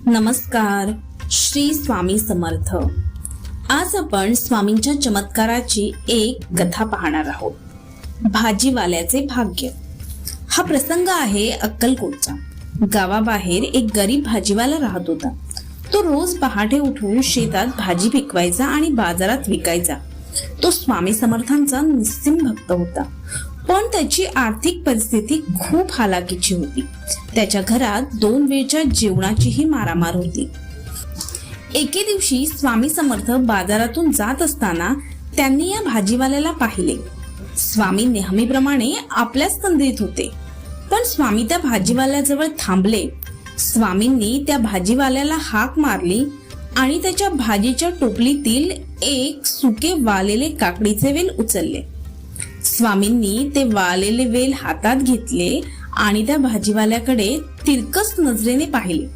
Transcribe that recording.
नमस्कार. श्री स्वामी समर्थ. आज आपण स्वामींच्या चमत्काराची एक कथा पाहणार आहोत. भाजीवाल्याचे भाग्य. हा प्रसंग आहे अक्कलकोटचा. गावाबाहेर एक गरीब भाजीवाला राहत होता. तो रोज पहाटे उठून शेतात भाजी पिकवायचा आणि बाजारात विकायचा. तो स्वामी समर्थांचा निस्सीम भक्त होता, पण त्याची आर्थिक परिस्थिती खूप हालाकीची होती. त्याच्या घरात 2 वेळच्या जेवणाचीही मारामार होती. एके दिवशी स्वामी समर्थ बाजारातून जात असताना त्यांनी या भाजीवाल्याला पाहिले. स्वामी नेहमीप्रमाणे आपल्याच तंद्रीत होते, पण स्वामी त्या भाजीवाल्याजवळ थांबले. स्वामींनी त्या भाजीवाल्याला हाक मारली आणि त्याच्या भाजीच्या टोपलीतील एक सुके वाळलेले काकडीचे वेल उचलले. स्वामींनी ते वाळलेले वेल हातात घेतले आणि त्या भाजीवाल्याकडे तिरकस नजरेने पाहिले.